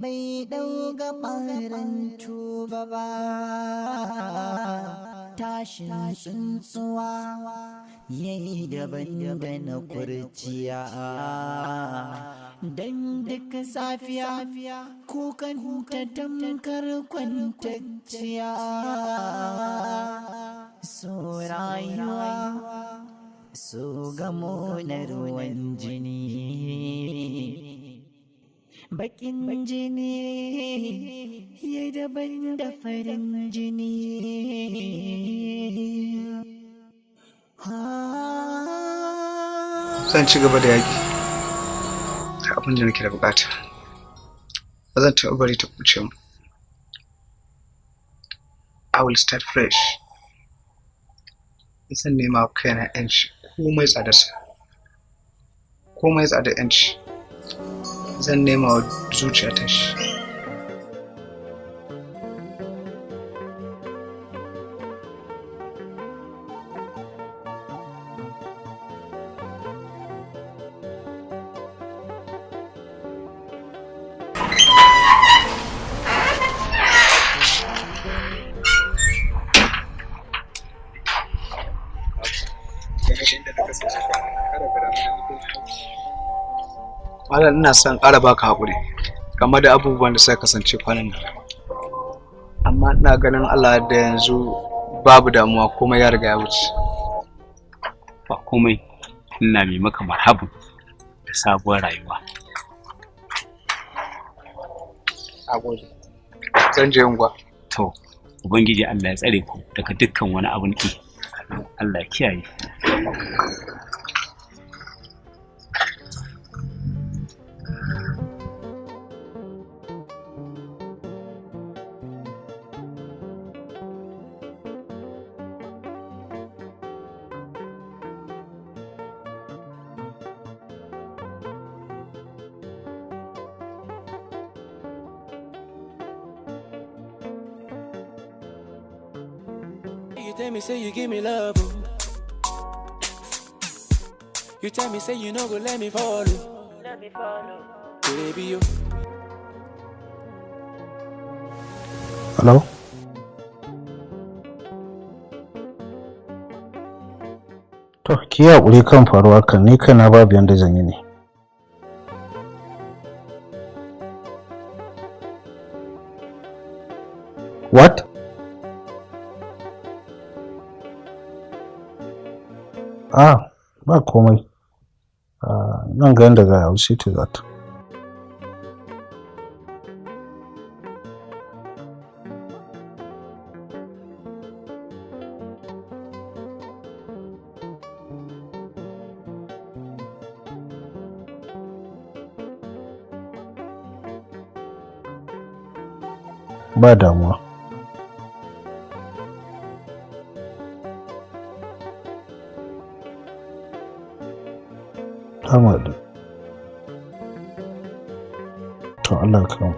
bai ɗauga ɓarin tuba ba, tashin tsuntsuwa yayi daban da na kurciya, dan duk safiya kukan ta tamkar kwantacciya. So rayuwa so gamo na ruwan jini, bakin jini ya daban da farin jini. Zan ci gaba da yaƙi ta abin da nake da bukata, ba zan taɓa bari ta kuce mu. I will start fresh. Zan nema kaina yanci komai tsadarsa, komai tsadar yanci zan nema wa zuciyata shi. Malam ina son ƙara baka haƙuri game da abubuwan da suka kasance kwanan nan, amma ina ganin Allah da yanzu babu damuwa, komai ya riga ya wuce. Ba komai, ina mai maka marhabu da sabuwar rayuwa. Agode. Zan je unguwa. To, Ubangiji Allah ya tsare ku daga dukkan wani abun ki. Allah ya kiyaye. You tell me say you give me love, you tell me say you no go let me follow, baby you. Hello? To, ki haƙuri kan faruwa kan ni kaina babu yanda zan yi ne. What? Ba komai. Nan ga yanda za a wuce ta za ta. Ba damuwa. Hamadu. To Allah ka mu.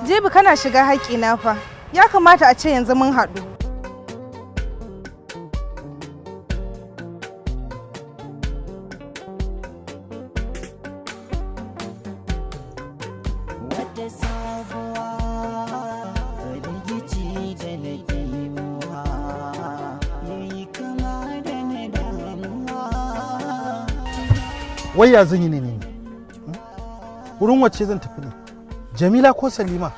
Jibi kana shiga haƙƙina fa. Ya kamata a ce yanzu mun haɗu. wata sabuwa firgici da nadewa yayi kama da na damuwa. Wai ya zan yi ne? Wurin wacce zan tafi ne? Jamila ko Salima?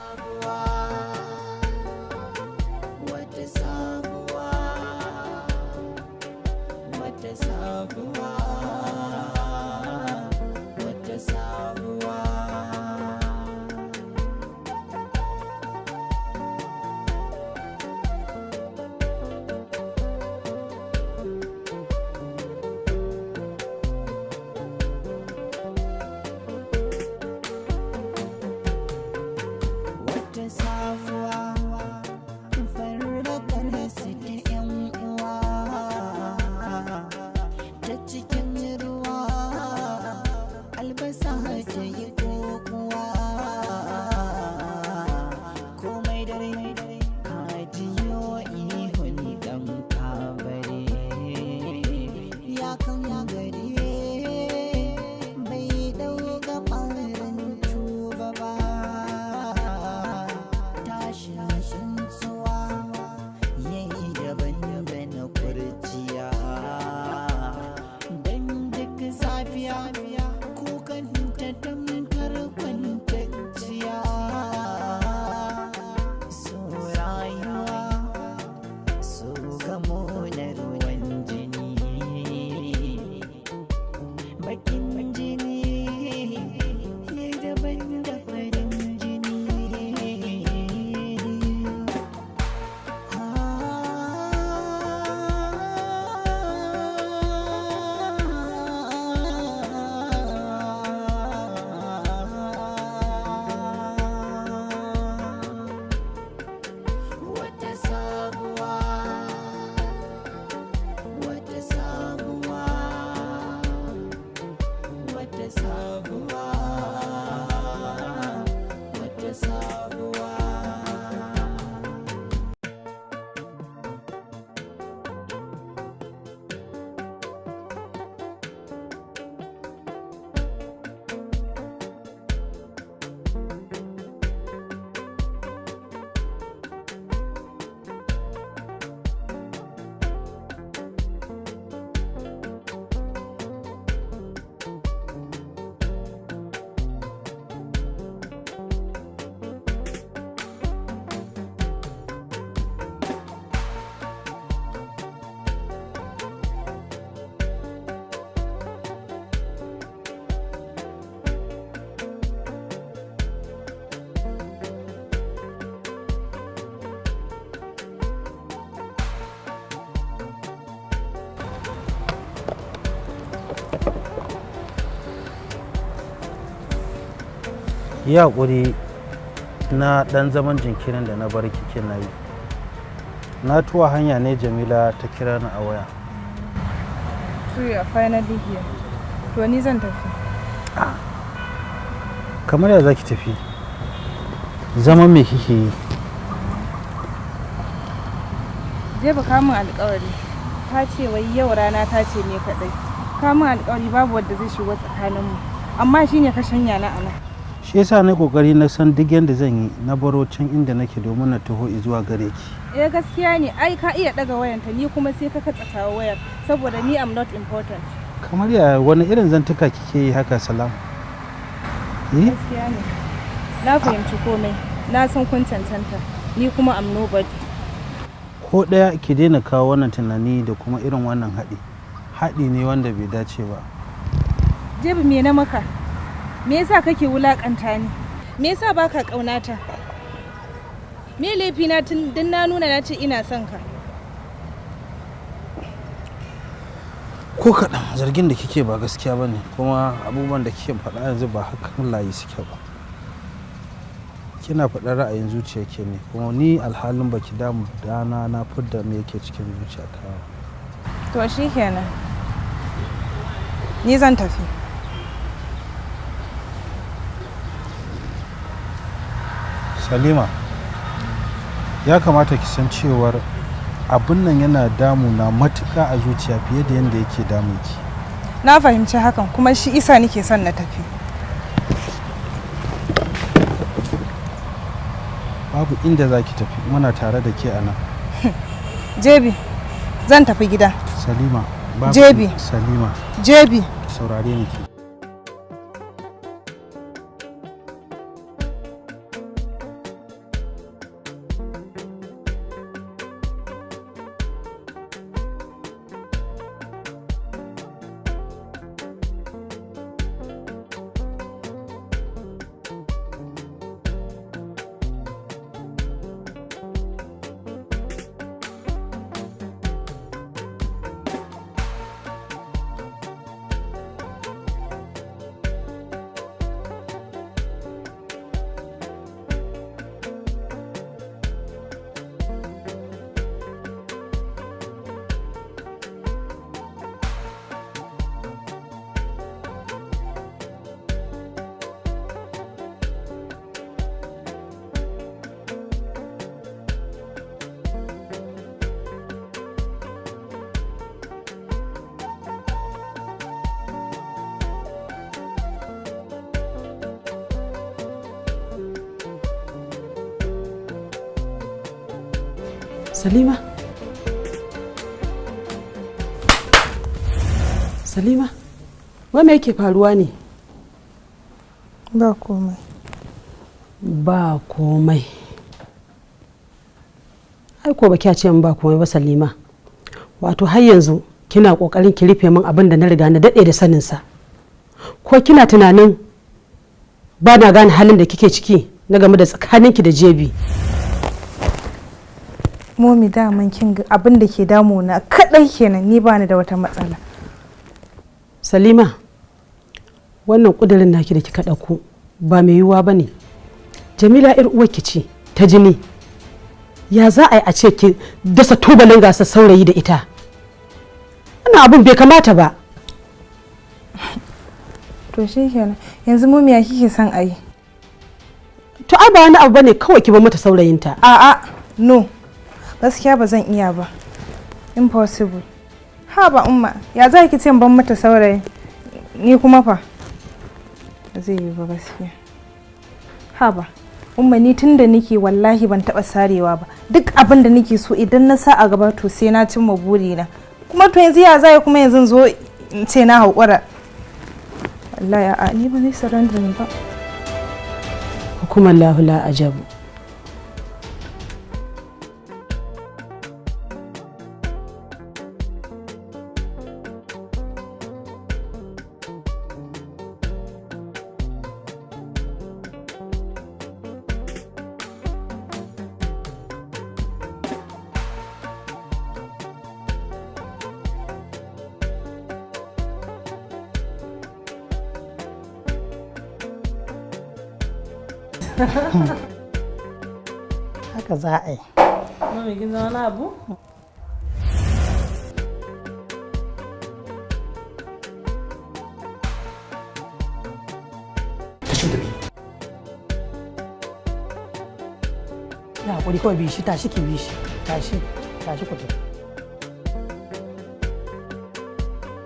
Yi haƙuri na ɗan zaman jinkirin da na bar kikin na yi. Na tuwa hanya ne Jamila ta kira ni a waya. So you are finally here. To ni zan tafi. Kamar ya za ki tafi? Zaman me kike yi? Je ba kamun alƙawari. Ta ce wai yau rana ta ce ne kaɗai. Kamun alƙawari babu wanda zai shigo tsakaninmu. Amma shine ka shanya na anan. Shi yasa na kokari na san duk yanda zan yi na baro can inda nake domin na taho zuwa gare ki. Gaskiya ne, ai ka iya daga wayanta ni kuma sai ka katsa tawo wayar saboda ni am not important. Kamar ya wani irin zantuka kike yi haka Salam? Gaskiya ne. Na fahimci komai. Na san kun cancanta. Ni kuma am nobody. Ko daya ki daina kawo wannan tunani da kuma irin wannan haɗi. Haɗi ne wanda bai dace ba. Jebi me na maka? Me yasa kake wulakanta ni? Me yasa baka kaunata? Me laifi na tun na nuna na ce ina son ka? Ko kaɗan zargin da kike ba gaskiya bane kuma abubuwan da kike faɗa yanzu ba hakan layi suke ba. Kina faɗar ra'ayin zuciya ke ne kuma ni alhalin baki damu dana na fidda me yake cikin zuciyata. To shikenan. Ni zan tafi. Salima, ya kamata ki san cewar abin nan yana damuna matuƙa a zuciya fiye da yadda yake damun ki. Na fahimci hakan kuma shi isa nake son na tafi. babu inda za ki tafi, muna tare da ke a nan. Jebi, zan tafi gida. Salima, babu Jebi. Salima, Jebi. saurare ni ki. Salima? Salima? Wai me yake faruwa ne? Ba komai. Ba komai. Ai ko baki ce min ba komai ba Salima. Wato har yanzu kina kokarin ki rufe min abin da na riga na dade da sanin sa. Ko kina tunanin ba na gane halin da kike ciki na game da tsakaninki da Jebi? Momi daman kin ga abin da ke damuna kadai kenan, ni bani da wata matsala. Salima, wannan kudirin naki da kika dauko ba mai yiwuwa bane. Jamila ir uwarki ce ta jini. Ya za a yi a ce ki dasa tubalin gasar saurayi da ita? Wannan abin bai kamata ba. To shikenan, yanzu momi ya kike son ayi? To ai ba wani abu bane, kawai ki bar mata saurayinta. A'a, no. Gaskiya ba zan iya ba. Impossible. Ha ba umma, ya za ki ce ban mata saurayi? Ni kuma fa ba zai yi ba gaskiya. Ha ba umma, ni tunda nake wallahi ban taba sarewa ba. Duk abin da nake so idan na sa a gaba to sai na cimma burina. Kuma to yanzu ya zai kuma yanzu zo in ce na haƙura. Wallahi a'a, ni ba zai surrender ba. Hukumar lahu la ajabu. Haka za a yi. Mami kin zama na abu? Ya hakuri kawai bishi, tashi ki bishi, tashi ku tafi.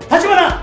Tashi mana!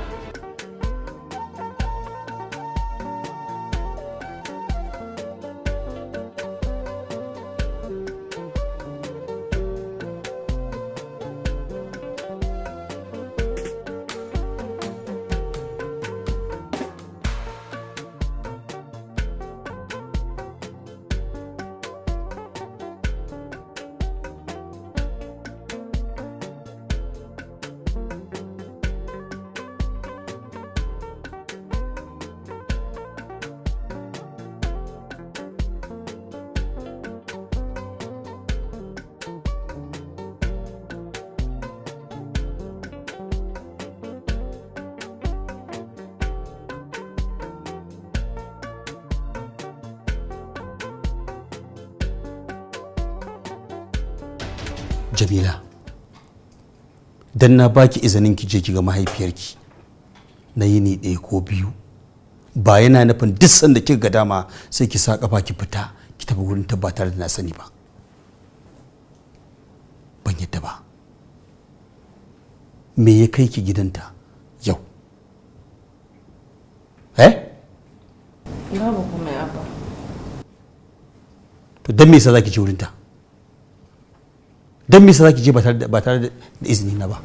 Jamila, dan na baki izinin ki je ki ga mahaifiyarki na yini ɗaya ko biyu, ba yana nufin duk sanda kika ga dama sai ki sa kafa ki fita ki tafi gurin ta ba tare da na sani ba. Ban yadda ba. Me ya kai ki gidanta yau? Babu komai abba. to dan me yasa zaki je wurin ta? Dan me yasa zaki je ba tare da izini na ba?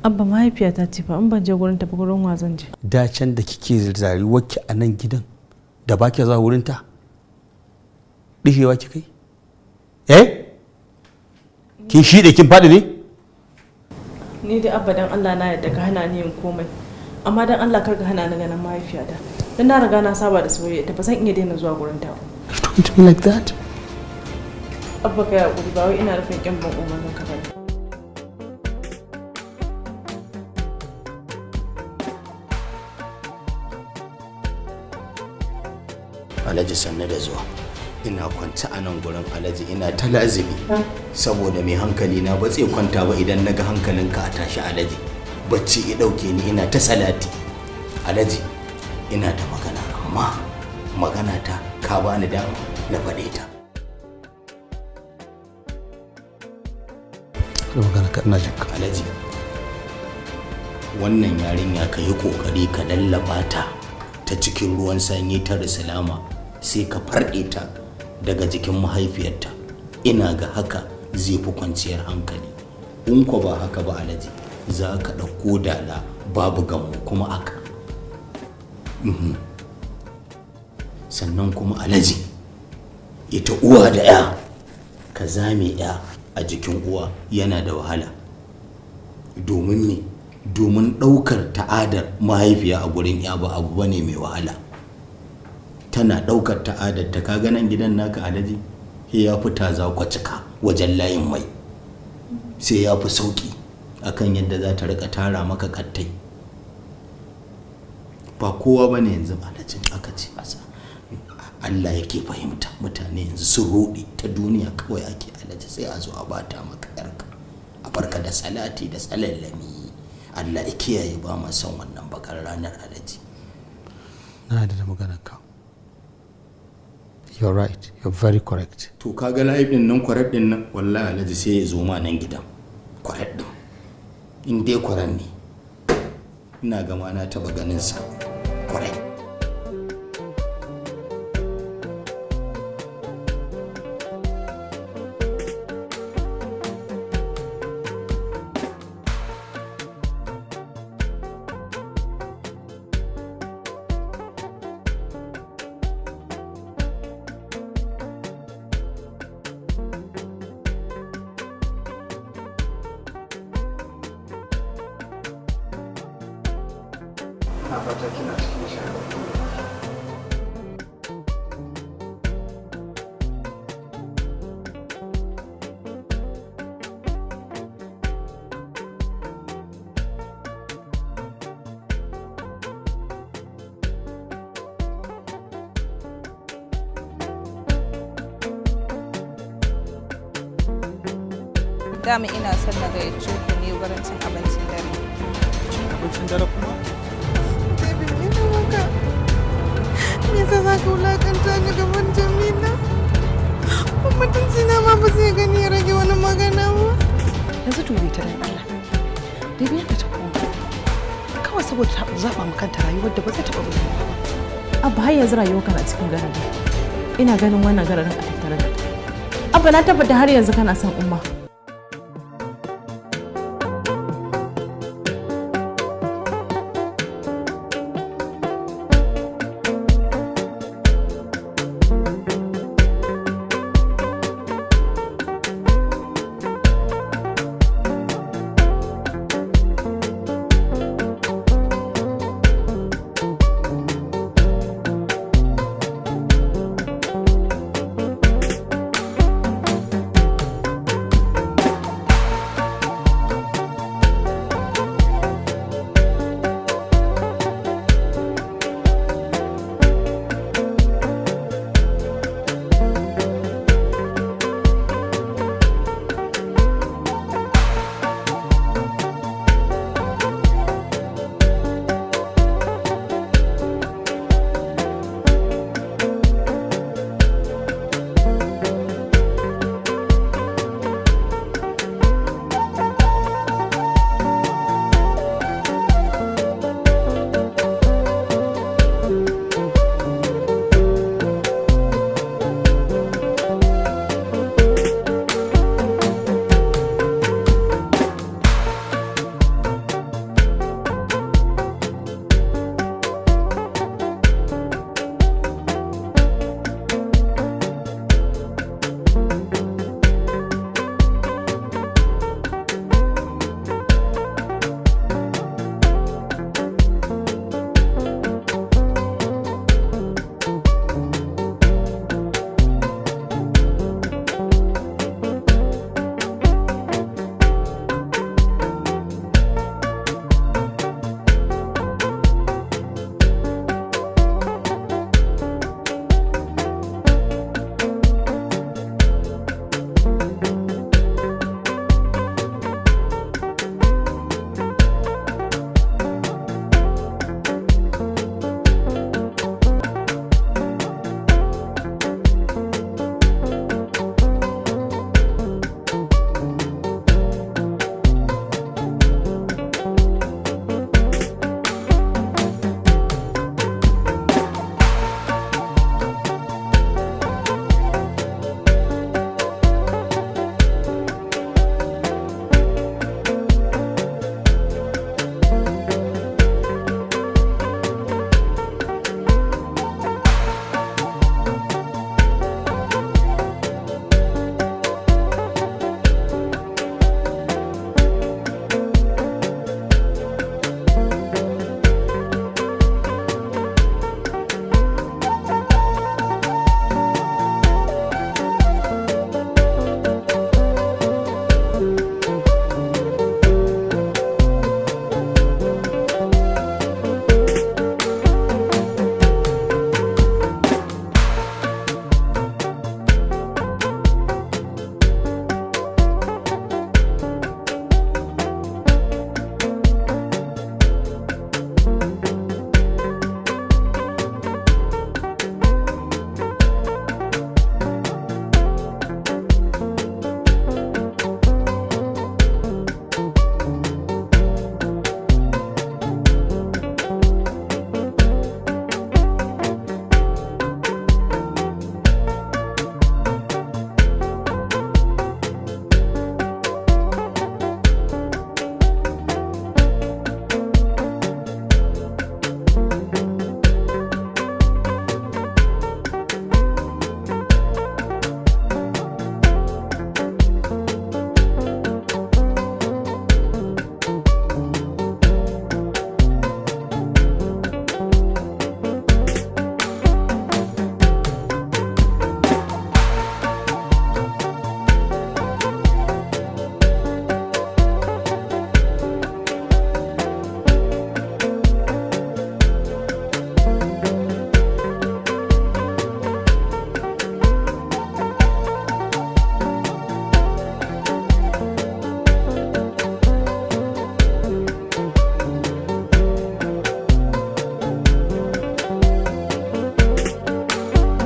Abba mahaifiyata ce fa in ban je gurin ta ba gurin wa zan je. Da can da kike rayuwarki a nan gidan da ba ki za wurin ta dishewa ki kai? Kin shide kin faɗi ne? Ni dai Abba dan Allah na yadda ka hana ni yin komai. Amma dan Allah kar ka hana ni ganin mahaifiyata. Dan na riga na saba da soyayya ta ba zan iya daina zuwa gurin ta ba. Don't be like that. Abba kai hakuri ba wai ina nufin kin ban umarnin ka bane. Alhaji sanne da zuwa. Ina kwance a nan gurin Alhaji ina ta lazimi saboda mai hankali na ba zai kwanta ba idan naga hankalinka a tashi Alhaji. Bacci ya dauke ni ina ta salati. Alhaji ina da magana amma magana ta ka bani dama na faɗe ta. Magana ka ina jin ka. Alhaji wannan yarinya ka yi kokari ka lallaba ta cikin ruwan sanyi ta risalama sai ka farɗe ta daga jikin mahaifiyarta. Ina ga haka zai fi kwanciyar hankali. In ko ba haka ba Alhaji za ka ɗauko dala babu gamu kuma aka. Sannan kuma Alhaji ita uwa da ya ka zame ya a jikin uwa yana da wahala. Domin me? Domin ɗaukar ta'adar mahaifiya a gurin ya ba abu bane mai wahala. Tana ɗaukar ta'adar ta kaga nan gidan naka Alhaji sai ya fita za ku cika wajen layin mai. Sai ya fi sauki akan yadda za ta rika tara maka kattai. Ba kowa bane yanzu Alhaji aka ce masa Allah yake fahimta. Mutane yanzu sun rudi ta duniya kawai ake Alhaji sai a zo a bata maka yarka a barka da salati da salallami. Allah ya kiyaye ba ma son wannan bakar ranar Alhaji. Na da maganar ka. You're right, you're very correct. To kaga live din nan correct din nan wallahi Alhaji sai ya zo ma nan gidan. Correct din. In dai correct ne. Ina ga ma na taba ganin sa. Correct. Dama ina son na gayyace ku ne wurin cin abincin dare. Cin abincin dare kuma? Baby, me da maka? Me yasa za ka wulakanta ni gaban Jamila? Mutunci na ma ba zai gani ya rage wani magana ba. Yanzu dube ta dan Allah. Dube yadda ta koma. Kawai saboda ta zaɓa ma kanta rayuwar da ba zai taɓa gudu ba. Abba har yanzu rayuwar kana cikin garari. Ina ganin wannan gararin a tattare da ta. Abba na tabbata har yanzu kana son Umma.